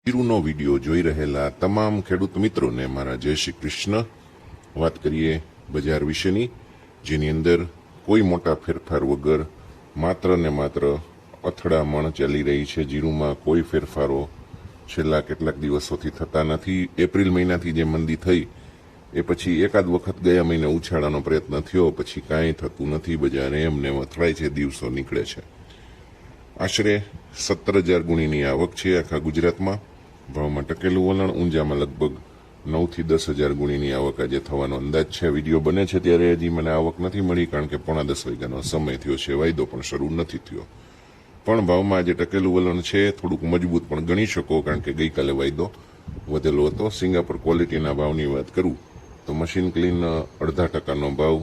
જીરુનો video જોઈ રહેલા તમામ ખેડૂત મિત્રોને મારા જય શ્રી કૃષ્ણ। વાત કરીએ બજાર વિશેની, જેની અંદર કોઈ મોટા ફેરફાર વગર માત્ર ને માત્ર અથડામણ ચાલી રહી છે। જીરુમાં કોઈ ફેરફારો છેલ્લા કેટલાક દિવસોથી થતા નથી। એપ્રિલ મહિનાથી જે મંદી થઈ એ પછી એકાદ વખત ગયા મહિને ઉછાળાનો પ્રયત્ન થયો, પછી કાંઈ થતું નથી। બજાર એમને અથડાય છે, દિવસો નીકળે છે। આશરે 17,000 ગુણીની આવક છે આખા ગુજરાતમાં। ભાવમાં ટકેલું વલણ, ઊંઝામાં લગભગ 9 થી 10,000 ગુણીની આવક આજે થવાનો અંદાજ છે। વિડીયો બને છે ત્યારે હજી મને આવક નથી મળી, કારણ કે 9:45 વાગ્યાનો સમય થયો છે, વાયદો પણ શરૂ નથી થયો। પણ ભાવમાં આજે ટકેલું વલણ છે, થોડુંક મજબૂત પણ ગણી શકો, કારણ કે ગઈકાલે વાયદો વધેલો હતો। સિંગાપુર ક્વોલિટીના ભાવની વાત કરું તો મશીન ક્લીન 0.5% ભાવ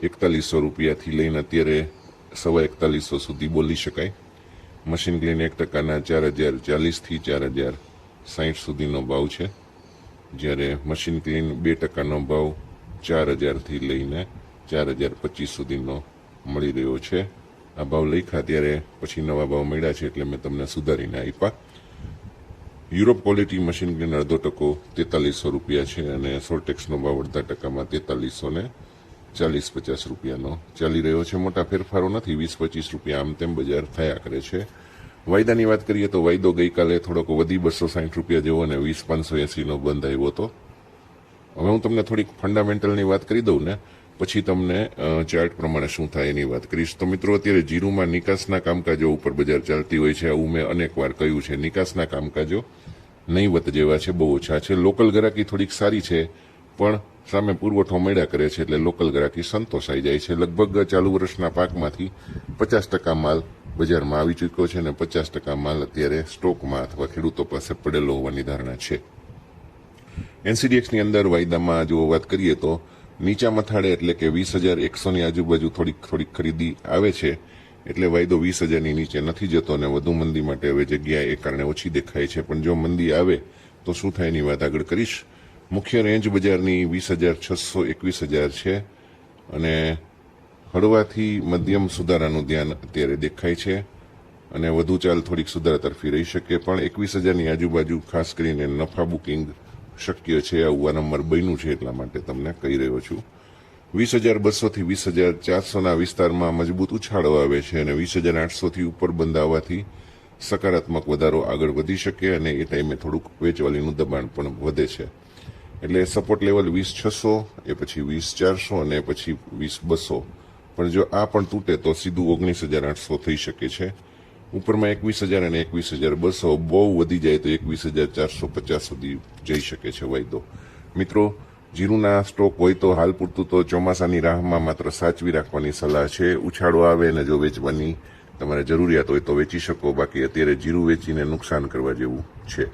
4100 રૂપિયાથી લઈને અત્યારે 4150 સુધી બોલી શકાય। મશીન ક્લીન 1%ના 4,040 થી 4,060 સુધીનો ભાવ છે, જ્યારે મશીન ક્લીન 2%નો ભાવ 4,000 થી લઈને 4,025 સુધીનો મળી રહ્યો છે। આ ભાવ લખ્યા ત્યારે પછી નવા ભાવ મળ્યા છે, એટલે મેં તમને સુધારીને આપ્યા। યુરોપ ક્વોલિટી મશીન ક્લીન 0.5% 4300 રૂપિયા છે, અને સોલ્ટેક્સનો ભાવ 0.5%માં 4340-50 રૂપિયાનો ચાલી રહ્યો છે। મોટા ફેરફારો નથી, 20-25 રૂપિયા આમ તેમ બજાર થયા કરે છે। વાયદાની વાત કરીએ તો વાયદો ગઈકાલે થોડોક વધી 260 રૂપિયા જેવો અને 20,580નો બંધ આવ્યો હતો। હવે હું તમને થોડીક ફંડામેન્ટલની વાત કરી દઉં ને, પછી તમને ચાર્ટ પ્રમાણે શું થાય એની વાત કરીશ। તો મિત્રો, અત્યારે જીરુમાં નિકાસના કામકાજો ઉપર બજાર ચાલતી હોય છે, આવું મેં અનેક વાર કહ્યું છે। નિકાસના કામકાજો નહીવત જેવા છે, બહુ ઓછા છે। લોકલ ગ્રાહકી થોડીક સારી છે, પણ સામે પુરવઠો મળ્યા કરે છે, એટલે લોકલ ગ્રાહકી સંતોષાઈ જાય છે। લગભગ ચાલુ વર્ષના પાકમાંથી 50% માલ બજારમાં આવી ચૂક્યો છે, અને 50% માલ અત્યારે સ્ટોકમાં અથવા ખેડૂતો પાસે પડેલો હોવાની ધારણા છે। NCDEX ની અંદર વાયદામાં જો વાત કરીએ તો નીચા મથાળે, એટલે કે 20,100ની આજુબાજુ થોડીક ખરીદી આવે છે, એટલે વાયદો 20,000ની નીચે નથી જતો, અને વધુ મંદી માટે હવે જગ્યા એ કારણે ઓછી દેખાય છે। પણ જો મંદી આવે તો શું થાય એની વાત આગળ કરીશ। મુખ્ય રેન્જ બજારની 20,600 21,000 છે, અને હળવાથી મધ્યમ સુધારાનું ધ્યાન અત્યારે દેખાય છે, અને વધુ ચાલ થોડીક સુધારા તરફી રહી શકે। પણ 21,000ની આજુબાજુ ખાસ કરીને નફા બુકિંગ શક્ય છે, આવું વારંવાર બન્યું છે, એટલા માટે તમને કહી રહ્યો છું। 20,200 થી 20,400ના વિસ્તારમાં મજબૂત ઉછાળો આવે છે, અને 20,800થી ઉપર બંધ આવવાથી સકારાત્મક વધારો આગળ વધી શકે, અને એ ટાઈમે થોડુંક વેચવાલીનું દબાણ પણ વધે છે। એટલે સપોર્ટ લેવલ 20,600, એ પછી 20,400 અને પછી 20,200, પણ જો આ પણ તૂટે તો સીધું 19,800 થઈ શકે છે। ઉપરમાં 21,000 અને 21,200, બહુ વધી જાય તો 21,450 સુધી જઈ શકે છે વાયદો। મિત્રો, જીરુના સ્ટોક હોય તો હાલ પૂરતું તો ચોમાસાની રાહમાં માત્ર સાચવી રાખવાની સલાહ છે। ઉછાળો આવે અને જો વેચવાની તમારે જરૂરિયાત હોય તો વેચી શકો, બાકી અત્યારે જીરું વેચીને નુકસાન કરવા જેવું છે।